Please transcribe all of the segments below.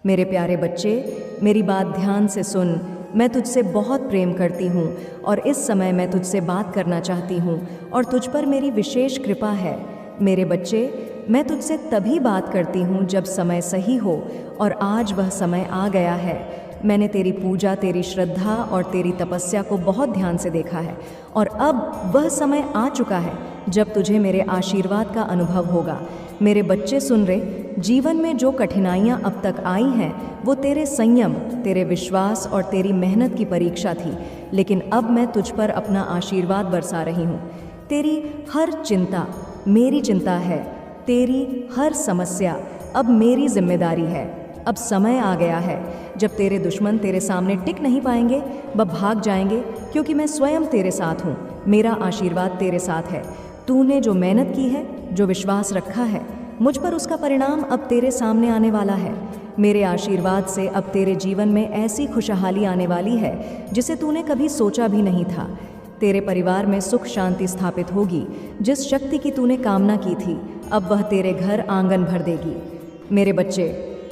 मेरे प्यारे बच्चे, मेरी बात ध्यान से सुन। मैं तुझसे बहुत प्रेम करती हूँ और इस समय मैं तुझसे बात करना चाहती हूँ और तुझ पर मेरी विशेष कृपा है। मेरे बच्चे, मैं तुझसे तभी बात करती हूँ जब समय सही हो, और आज वह समय आ गया है। मैंने तेरी पूजा, तेरी श्रद्धा और तेरी तपस्या को बहुत ध्यान से देखा है, और अब वह समय आ चुका है जब तुझे मेरे आशीर्वाद का अनुभव होगा। मेरे बच्चे सुन रहे, जीवन में जो कठिनाइयाँ अब तक आई हैं वो तेरे संयम, तेरे विश्वास और तेरी मेहनत की परीक्षा थी, लेकिन अब मैं तुझ पर अपना आशीर्वाद बरसा रही हूँ। तेरी हर चिंता मेरी चिंता है, तेरी हर समस्या अब मेरी जिम्मेदारी है। अब समय आ गया है जब तेरे दुश्मन तेरे सामने टिक नहीं पाएंगे, वह भाग जाएंगे, क्योंकि मैं स्वयं तेरे साथ हूँ। मेरा आशीर्वाद तेरे साथ है। तूने जो मेहनत की है, जो विश्वास रखा है मुझ पर, उसका परिणाम अब तेरे सामने आने वाला है। मेरे आशीर्वाद से अब तेरे जीवन में ऐसी खुशहाली आने वाली है जिसे तूने कभी सोचा भी नहीं था। तेरे परिवार में सुख शांति स्थापित होगी। जिस शक्ति की तूने कामना की थी, अब वह तेरे घर आंगन भर देगी। मेरे बच्चे,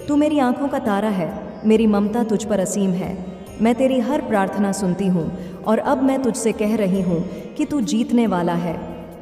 तू मेरी आंखों का तारा है। मेरी ममता तुझ पर असीम है। मैं तेरी हर प्रार्थना सुनती हूँ, और अब मैं तुझसे कह रही हूँ कि तू जीतने वाला है।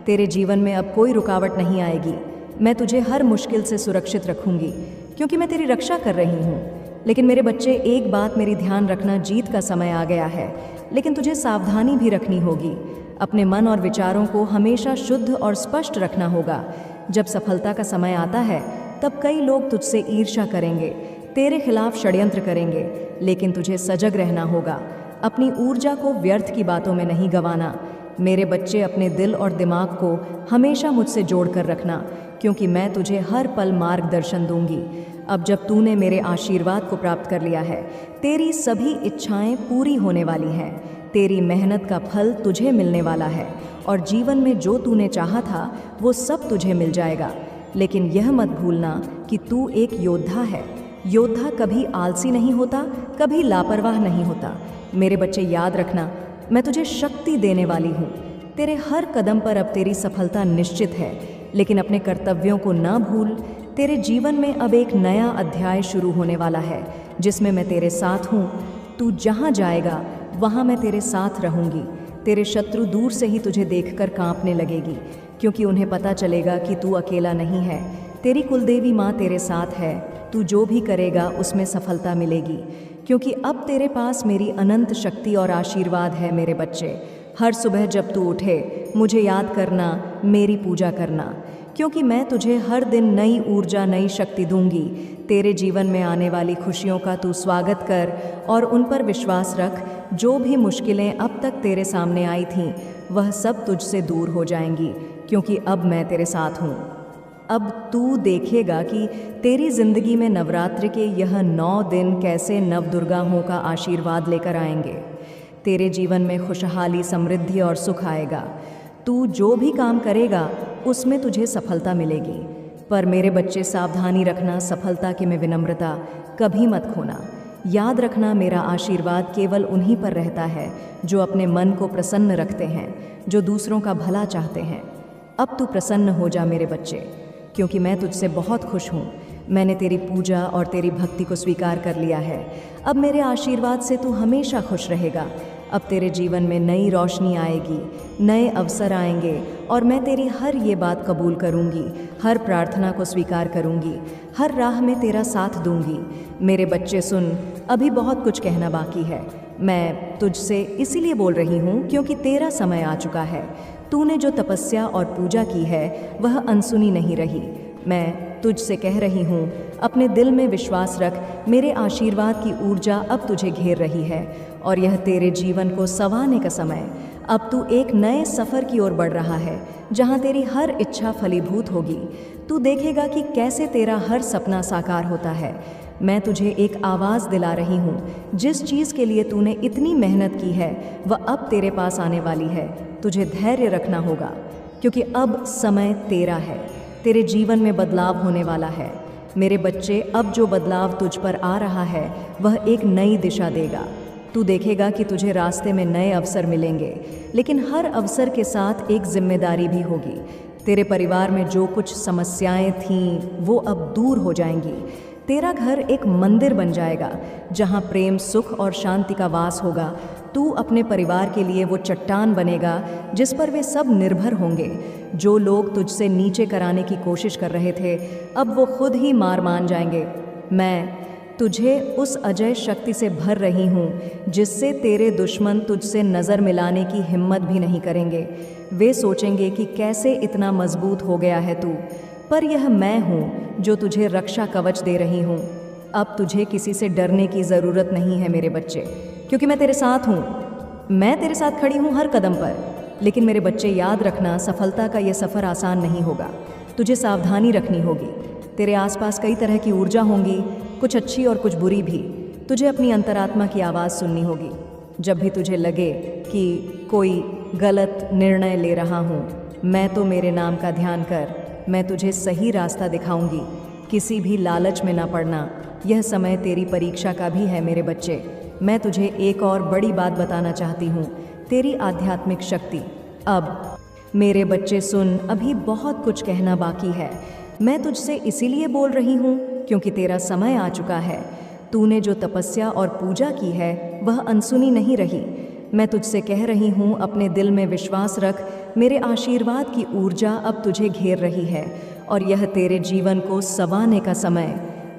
तेरे जीवन में अब कोई रुकावट नहीं आएगी। मैं तुझे हर मुश्किल से सुरक्षित रखूंगी, क्योंकि मैं तेरी रक्षा कर रही हूँ। लेकिन मेरे बच्चे, एक बात मेरी ध्यान रखना, जीत का समय आ गया है, लेकिन तुझे सावधानी भी रखनी होगी। अपने मन और विचारों को हमेशा शुद्ध और स्पष्ट रखना होगा। जब सफलता का समय आता है तब कई लोग तुझसे ईर्ष्या करेंगे, तेरे खिलाफ षड्यंत्र करेंगे, लेकिन तुझे सजग रहना होगा। अपनी ऊर्जा को व्यर्थ की बातों में नहीं गंवाना। मेरे बच्चे, अपने दिल और दिमाग को हमेशा मुझसे जोड़कर रखना, क्योंकि मैं तुझे हर पल मार्गदर्शन दूंगी। अब जब तूने मेरे आशीर्वाद को प्राप्त कर लिया है, तेरी सभी इच्छाएं पूरी होने वाली हैं। तेरी मेहनत का फल तुझे मिलने वाला है, और जीवन में जो तूने चाहा था वो सब तुझे मिल जाएगा। लेकिन यह मत भूलना कि तू एक योद्धा है। योद्धा कभी आलसी नहीं होता, कभी लापरवाह नहीं होता। मेरे बच्चे, याद रखना, मैं तुझे शक्ति देने वाली हूँ। तेरे हर कदम पर अब तेरी सफलता निश्चित है, लेकिन अपने कर्तव्यों को ना भूल। तेरे जीवन में अब एक नया अध्याय शुरू होने वाला है, जिसमें मैं तेरे साथ हूँ। तू जहाँ जाएगा वहाँ मैं तेरे साथ रहूँगी। तेरे शत्रु दूर से ही तुझे देखकर कांपने लगेगी, क्योंकि उन्हें पता चलेगा कि तू अकेला नहीं है। तेरी कुलदेवी माँ तेरे साथ है। तू जो भी करेगा उसमें सफलता मिलेगी, क्योंकि अब तेरे पास मेरी अनंत शक्ति और आशीर्वाद है। मेरे बच्चे, हर सुबह जब तू उठे, मुझे याद करना, मेरी पूजा करना, क्योंकि मैं तुझे हर दिन नई ऊर्जा, नई शक्ति दूंगी। तेरे जीवन में आने वाली खुशियों का तू स्वागत कर और उन पर विश्वास रख। जो भी मुश्किलें अब तक तेरे सामने आई थीं, वह सब तुझसे दूर हो जाएंगी, क्योंकि अब मैं तेरे साथ हूँ। अब तू देखेगा कि तेरी जिंदगी में नवरात्रि के यह 9 दिन कैसे नवदुर्गाओं का आशीर्वाद लेकर आएंगे। तेरे जीवन में खुशहाली, समृद्धि और सुख आएगा। तू जो भी काम करेगा उसमें तुझे सफलता मिलेगी। पर मेरे बच्चे, सावधानी रखना, सफलता की में विनम्रता कभी मत खोना। याद रखना, मेरा आशीर्वाद केवल उन्हीं पर रहता है जो अपने मन को प्रसन्न रखते हैं, जो दूसरों का भला चाहते हैं। अब तू प्रसन्न हो जा मेरे बच्चे, क्योंकि मैं तुझसे बहुत खुश हूँ। मैंने तेरी पूजा और तेरी भक्ति को स्वीकार कर लिया है। अब मेरे आशीर्वाद से तू हमेशा खुश रहेगा। अब तेरे जीवन में नई रोशनी आएगी, नए अवसर आएंगे, और मैं तेरी हर ये बात कबूल करूँगी, हर प्रार्थना को स्वीकार करूँगी, हर राह में तेरा साथ दूँगी। मेरे बच्चे सुन, अभी बहुत कुछ कहना बाकी है। मैं तुझसे इसीलिए बोल रही हूँ क्योंकि तेरा समय आ चुका है। तूने जो तपस्या और पूजा की है वह अनसुनी नहीं रही। मैं तुझसे कह रही हूँ, अपने दिल में विश्वास रख। मेरे आशीर्वाद की ऊर्जा अब तुझे घेर रही है, और यह तेरे जीवन को संवारने का समय। अब तू एक नए सफ़र की ओर बढ़ रहा है, जहाँ तेरी हर इच्छा फलीभूत होगी। तू देखेगा कि कैसे तेरा हर सपना साकार होता है। मैं तुझे एक आवाज़ दिला रही हूँ। जिस चीज़ के लिए तूने इतनी मेहनत की है वह अब तेरे पास आने वाली है। तुझे धैर्य रखना होगा, क्योंकि अब समय तेरा है। तेरे जीवन में बदलाव होने वाला है। मेरे बच्चे, अब जो बदलाव तुझ पर आ रहा है वह एक नई दिशा देगा। तू देखेगा कि तुझे रास्ते में नए अवसर मिलेंगे, लेकिन हर अवसर के साथ एक जिम्मेदारी भी होगी। तेरे परिवार में जो कुछ समस्याएं थीं वो अब दूर हो जाएंगी। तेरा घर एक मंदिर बन जाएगा जहाँ प्रेम, सुख और शांति का वास होगा। तू अपने परिवार के लिए वो चट्टान बनेगा जिस पर वे सब निर्भर होंगे। जो लोग तुझसे नीचे कराने की कोशिश कर रहे थे, अब वो खुद ही मार मान जाएंगे। मैं तुझे उस अजय शक्ति से भर रही हूँ जिससे तेरे दुश्मन तुझसे नज़र मिलाने की हिम्मत भी नहीं करेंगे। वे सोचेंगे कि कैसे इतना मजबूत हो गया है तू, पर यह मैं हूँ जो तुझे रक्षा कवच दे रही हूँ। अब तुझे किसी से डरने की ज़रूरत नहीं है मेरे बच्चे, क्योंकि मैं तेरे साथ हूँ। मैं तेरे साथ खड़ी हूँ हर कदम पर। लेकिन मेरे बच्चे, याद रखना, सफलता का यह सफ़र आसान नहीं होगा। तुझे सावधानी रखनी होगी। तेरे आसपास कई तरह की ऊर्जा होंगी, कुछ अच्छी और कुछ बुरी भी। तुझे अपनी अंतरात्मा की आवाज़ सुननी होगी। जब भी तुझे लगे कि कोई गलत निर्णय ले रहा हूँ, मैं तो मेरे नाम का ध्यान कर, मैं तुझे सही रास्ता दिखाऊंगी। किसी भी लालच में ना पड़ना। यह समय तेरी परीक्षा का भी है मेरे बच्चे। मैं तुझे एक और बड़ी बात बताना चाहती हूँ, तेरी आध्यात्मिक शक्ति। अब मेरे बच्चे सुन, अभी बहुत कुछ कहना बाकी है। मैं तुझसे इसीलिए बोल रही हूँ क्योंकि तेरा समय आ चुका है। तूने जो तपस्या और पूजा की है वह अनसुनी नहीं रही। मैं तुझसे कह रही हूँ, अपने दिल में विश्वास रख। मेरे आशीर्वाद की ऊर्जा अब तुझे घेर रही है और यह तेरे जीवन को संवारने का समय।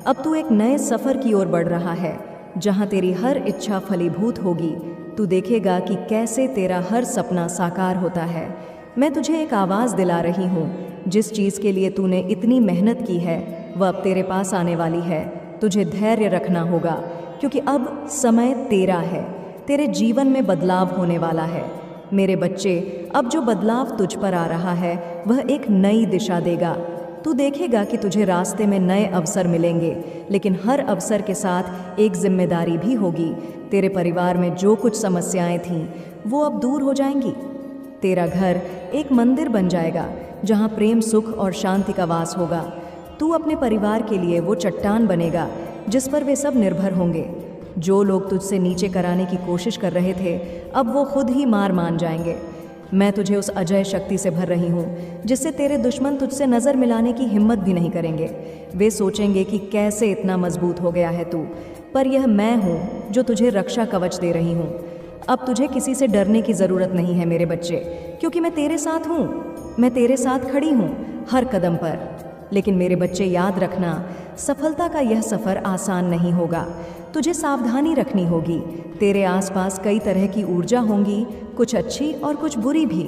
अब तू एक नए सफ़र की ओर बढ़ रहा है जहाँ तेरी हर इच्छा फलीभूत होगी। तू देखेगा कि कैसे तेरा हर सपना साकार होता है। मैं तुझे एक आवाज़ दिला रही हूँ। जिस चीज़ के लिए तूने इतनी मेहनत की है वह अब तेरे पास आने वाली है। तुझे धैर्य रखना होगा क्योंकि अब समय तेरा है। तेरे जीवन में बदलाव होने वाला है मेरे बच्चे। अब जो बदलाव तुझ पर आ रहा है वह एक नई दिशा देगा। तू देखेगा कि तुझे रास्ते में नए अवसर मिलेंगे, लेकिन हर अवसर के साथ एक जिम्मेदारी भी होगी। तेरे परिवार में जो कुछ समस्याएं थीं वो अब दूर हो जाएंगी। तेरा घर एक मंदिर बन जाएगा जहाँ प्रेम, सुख और शांति का वास होगा। तू अपने परिवार के लिए वो चट्टान बनेगा जिस पर वे सब निर्भर होंगे। जो लोग तुझसे नीचे कराने की कोशिश कर रहे थे, अब वो खुद ही मार मान जाएंगे। मैं तुझे उस अजय शक्ति से भर रही हूँ जिससे तेरे दुश्मन तुझसे नज़र मिलाने की हिम्मत भी नहीं करेंगे। वे सोचेंगे कि कैसे इतना मजबूत हो गया है तू, पर यह मैं हूँ जो तुझे रक्षा कवच दे रही हूँ। अब तुझे किसी से डरने की ज़रूरत नहीं है मेरे बच्चे, क्योंकि मैं तेरे साथ हूँ। मैं तेरे साथ खड़ी हूँ हर कदम पर। लेकिन मेरे बच्चे, याद रखना, सफलता का यह सफ़र आसान नहीं होगा। तुझे सावधानी रखनी होगी। तेरे आसपास कई तरह की ऊर्जा होंगी, कुछ अच्छी और कुछ बुरी भी।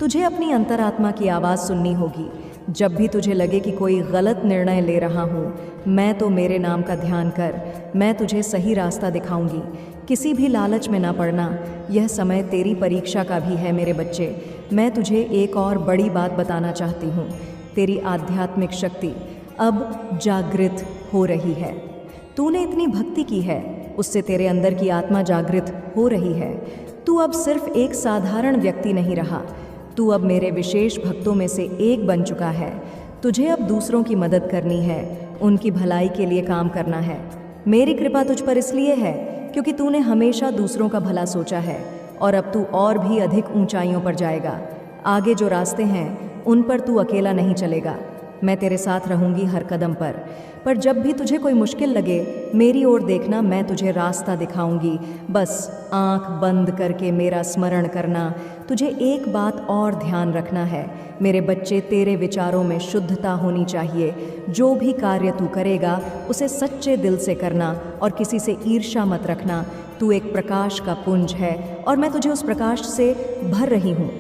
तुझे अपनी अंतरात्मा की आवाज़ सुननी होगी। जब भी तुझे लगे कि कोई गलत निर्णय ले रहा हूँ, मैं तो मेरे नाम का ध्यान कर, मैं तुझे सही रास्ता दिखाऊंगी। किसी भी लालच में ना पड़ना। यह समय तेरी परीक्षा का भी है मेरे बच्चे। मैं तुझे एक और बड़ी बात बताना चाहती हूँ। तेरी आध्यात्मिक शक्ति अब जागृत हो रही है। तूने इतनी भक्ति की है, उससे तेरे अंदर की आत्मा जागृत हो रही है। तू अब सिर्फ एक साधारण व्यक्ति नहीं रहा, तू अब मेरे विशेष भक्तों में से एक बन चुका है। तुझे अब दूसरों की मदद करनी है, उनकी भलाई के लिए काम करना है। मेरी कृपा तुझ पर इसलिए है क्योंकि तूने हमेशा दूसरों का भला सोचा है, और अब तू और भी अधिक ऊंचाइयों पर जाएगा। आगे जो रास्ते हैं उन पर तू अकेला नहीं चलेगा। मैं तेरे साथ रहूंगी हर कदम पर जब भी तुझे कोई मुश्किल लगे, मेरी ओर देखना, मैं तुझे रास्ता दिखाऊंगी। बस आंख बंद करके मेरा स्मरण करना। तुझे एक बात और ध्यान रखना है मेरे बच्चे, तेरे विचारों में शुद्धता होनी चाहिए। जो भी कार्य तू करेगा उसे सच्चे दिल से करना और किसी से ईर्ष्या मत रखना। तू एक प्रकाश का पुंज है और मैं तुझे उस प्रकाश से भर रही हूँ।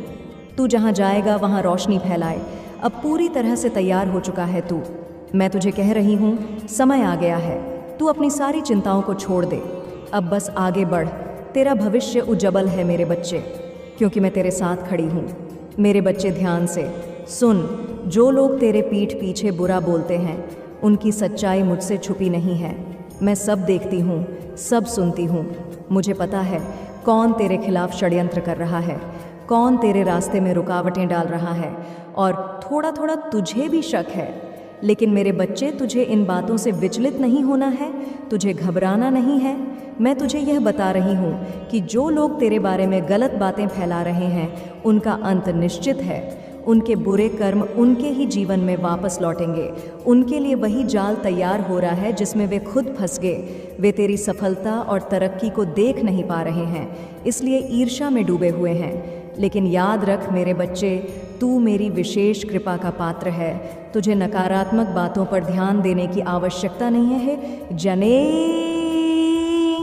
तू जहाँ जाएगा वहाँ रोशनी फैलाए। अब पूरी तरह से तैयार हो चुका है तू। मैं तुझे कह रही हूँ, समय आ गया है। तू अपनी सारी चिंताओं को छोड़ दे, अब बस आगे बढ़। तेरा भविष्य उज्जवल है मेरे बच्चे, क्योंकि मैं तेरे साथ खड़ी हूँ। मेरे बच्चे, ध्यान से सुन। जो लोग तेरे पीठ पीछे बुरा बोलते हैं, उनकी सच्चाई मुझसे छुपी नहीं है। मैं सब देखती हूँ, सब सुनती हूँ। मुझे पता है कौन तेरे खिलाफ षड्यंत्र कर रहा है, कौन तेरे रास्ते में रुकावटें डाल रहा है, और थोड़ा थोड़ा तुझे भी शक है। लेकिन मेरे बच्चे, तुझे इन बातों से विचलित नहीं होना है, तुझे घबराना नहीं है। मैं तुझे यह बता रही हूँ कि जो लोग तेरे बारे में गलत बातें फैला रहे हैं, उनका अंत निश्चित है। उनके बुरे कर्म उनके ही जीवन में वापस लौटेंगे। उनके लिए वही जाल तैयार हो रहा है जिसमें वे खुद फंस गए। वे तेरी सफलता और तरक्की को देख नहीं पा रहे हैं, इसलिए ईर्ष्या में डूबे हुए हैं। लेकिन याद रख मेरे बच्चे, तू मेरी विशेष कृपा का पात्र है। तुझे नकारात्मक बातों पर ध्यान देने की आवश्यकता नहीं है। जने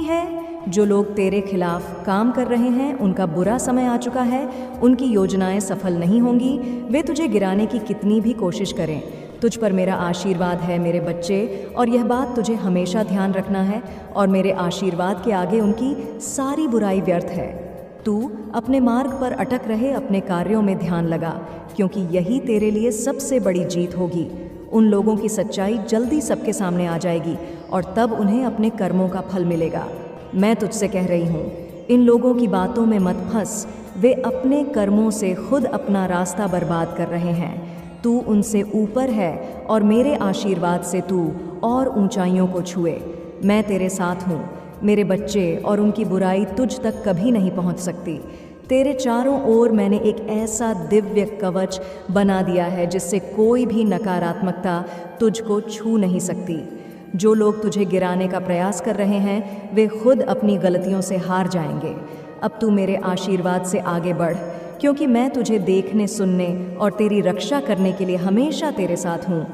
है जो लोग तेरे खिलाफ काम कर रहे हैं, उनका बुरा समय आ चुका है। उनकी योजनाएं सफल नहीं होंगी। वे तुझे गिराने की कितनी भी कोशिश करें, तुझ पर मेरा आशीर्वाद है मेरे बच्चे, और यह बात तुझे हमेशा ध्यान रखना है। और मेरे आशीर्वाद के आगे उनकी सारी बुराई व्यर्थ है। तू अपने मार्ग पर अटक रहे, अपने कार्यों में ध्यान लगा, क्योंकि यही तेरे लिए सबसे बड़ी जीत होगी। उन लोगों की सच्चाई जल्दी सबके सामने आ जाएगी और तब उन्हें अपने कर्मों का फल मिलेगा। मैं तुझसे कह रही हूँ, इन लोगों की बातों में मत फंस। वे अपने कर्मों से खुद अपना रास्ता बर्बाद कर रहे हैं। तू उनसे ऊपर है और मेरे आशीर्वाद से तू और ऊंचाइयों को छुए। मैं तेरे साथ हूँ मेरे बच्चे, और उनकी बुराई तुझ तक कभी नहीं पहुँच सकती। तेरे चारों ओर मैंने एक ऐसा दिव्य कवच बना दिया है जिससे कोई भी नकारात्मकता तुझको छू नहीं सकती। जो लोग तुझे गिराने का प्रयास कर रहे हैं, वे खुद अपनी गलतियों से हार जाएंगे। अब तू मेरे आशीर्वाद से आगे बढ़, क्योंकि मैं तुझे देखने, सुनने और तेरी रक्षा करने के लिए हमेशा तेरे साथ हूँ।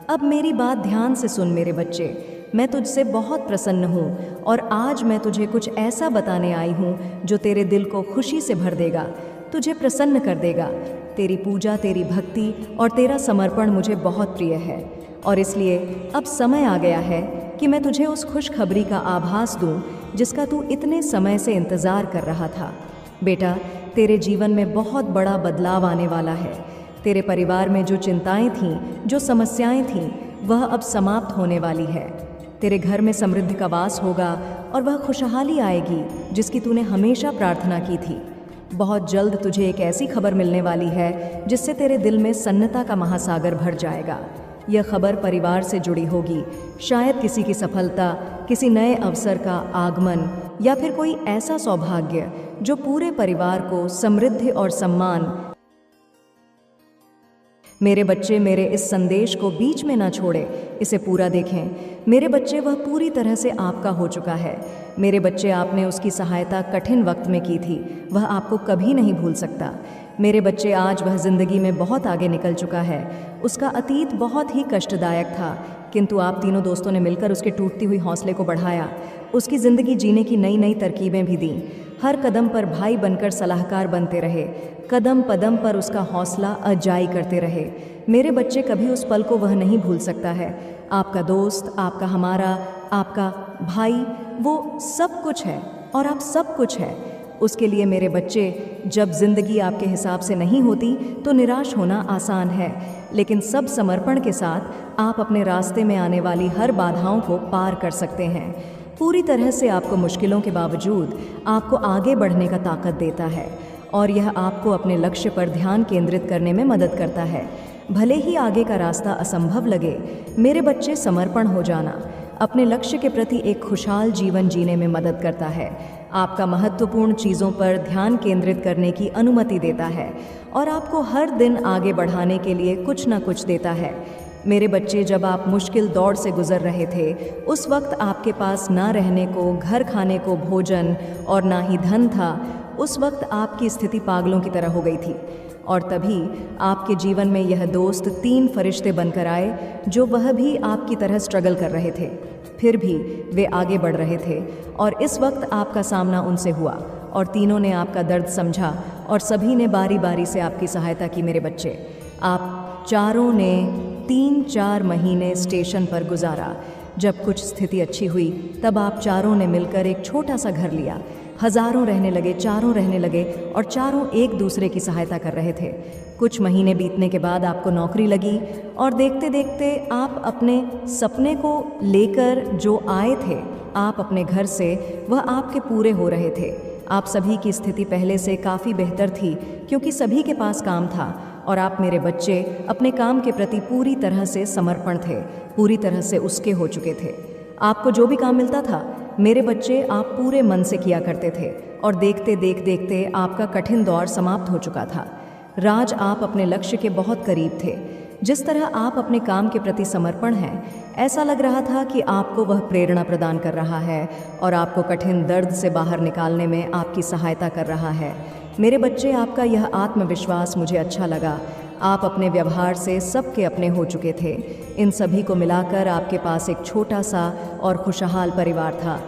अब मेरी बात ध्यान से सुन मेरे बच्चे, मैं तुझसे बहुत प्रसन्न हूँ और आज मैं तुझे कुछ ऐसा बताने आई हूँ जो तेरे दिल को खुशी से भर देगा, तुझे प्रसन्न कर देगा। तेरी पूजा, तेरी भक्ति और तेरा समर्पण मुझे बहुत प्रिय है, और इसलिए अब समय आ गया है कि मैं तुझे उस खुशखबरी का आभास दूँ जिसका तू इतने समय से इंतज़ार कर रहा था। बेटा, तेरे जीवन में बहुत बड़ा बदलाव आने वाला है। तेरे परिवार में जो चिंताएं थीं, जो समस्याएं थीं, वह अब समाप्त होने वाली है। तेरे घर में समृद्धि का वास होगा और वह खुशहाली आएगी जिसकी तूने हमेशा प्रार्थना की थी। बहुत जल्द तुझे एक ऐसी खबर मिलने वाली है जिससे तेरे दिल में सन्नता का महासागर भर जाएगा। यह खबर परिवार से जुड़ी होगी, शायद किसी की सफलता, किसी नए अवसर का आगमन, या फिर कोई ऐसा सौभाग्य जो पूरे परिवार को समृद्धि और सम्मान। मेरे बच्चे, मेरे इस संदेश को बीच में ना छोड़े, इसे पूरा देखें। मेरे बच्चे, वह पूरी तरह से आपका हो चुका है। मेरे बच्चे, आपने उसकी सहायता कठिन वक्त में की थी, वह आपको कभी नहीं भूल सकता। मेरे बच्चे, आज वह ज़िंदगी में बहुत आगे निकल चुका है। उसका अतीत बहुत ही कष्टदायक था, किंतु आप तीनों दोस्तों ने मिलकर उसके टूटती हुई हौसले को बढ़ाया, उसकी ज़िंदगी जीने की नई नई तरकीबें भी दीं। हर कदम पर भाई बनकर सलाहकार बनते रहे, कदम कदम पर उसका हौसला अजाई करते रहे। मेरे बच्चे, कभी उस पल को वह नहीं भूल सकता है। आपका दोस्त, आपका, हमारा, आपका भाई, वो सब कुछ है और आप सब कुछ है उसके लिए। मेरे बच्चे, जब जिंदगी आपके हिसाब से नहीं होती तो निराश होना आसान है, लेकिन सब समर्पण के साथ आप अपने रास्ते में आने वाली हर बाधाओं को पार कर सकते हैं। पूरी तरह से आपको मुश्किलों के बावजूद आपको आगे बढ़ने का ताकत देता है, और यह आपको अपने लक्ष्य पर ध्यान केंद्रित करने में मदद करता है। भले ही आगे का रास्ता असंभव लगे, मेरे बच्चे, समर्पण हो जाना अपने लक्ष्य के प्रति एक खुशहाल जीवन जीने में मदद करता है, आपका महत्वपूर्ण चीज़ों पर ध्यान केंद्रित करने की अनुमति देता है, और आपको हर दिन आगे बढ़ाने के लिए कुछ न कुछ देता है। मेरे बच्चे, जब आप मुश्किल दौर से गुजर रहे थे, उस वक्त आपके पास ना रहने को, घर खाने को भोजन और ना ही धन था। उस वक्त आपकी स्थिति पागलों की तरह हो गई थी, और तभी आपके जीवन में यह दोस्त 3 फरिश्ते बनकर आए जो वह भी आपकी तरह स्ट्रगल कर रहे थे, फिर भी वे आगे बढ़ रहे थे। और इस वक्त आपका सामना उनसे हुआ, और तीनों ने आपका दर्द समझा, और सभी ने बारी बारी से आपकी सहायता की। मेरे बच्चे, आप चारों ने 3-4 महीने स्टेशन पर गुजारा। जब कुछ स्थिति अच्छी हुई, तब आप चारों ने मिलकर एक छोटा सा घर लिया। हजारों रहने लगे, चारों रहने लगे, और चारों एक दूसरे की सहायता कर रहे थे। कुछ महीने बीतने के बाद आपको नौकरी लगी, और देखते देखते आप अपने सपने को लेकर जो आए थे, आप अपने घर से, वह आपके पूरे हो रहे थे। आप सभी की स्थिति पहले से काफ़ी बेहतर थी, क्योंकि सभी के पास काम था, और आप, मेरे बच्चे, अपने काम के प्रति पूरी तरह से समर्पण थे, पूरी तरह से उसके हो चुके थे। आपको जो भी काम मिलता था, मेरे बच्चे, आप पूरे मन से किया करते थे, और देखते देखते आपका कठिन दौर समाप्त हो चुका था। राज, आप अपने लक्ष्य के बहुत करीब थे। जिस तरह आप अपने काम के प्रति समर्पण हैं, ऐसा लग रहा था कि आपको वह प्रेरणा प्रदान कर रहा है और आपको कठिन दर्द से बाहर निकालने में आपकी सहायता कर रहा है। मेरे बच्चे, आपका यह आत्मविश्वास मुझे अच्छा लगा। आप अपने व्यवहार से सबके अपने हो चुके थे। इन सभी को मिलाकर आपके पास एक छोटा सा और खुशहाल परिवार था।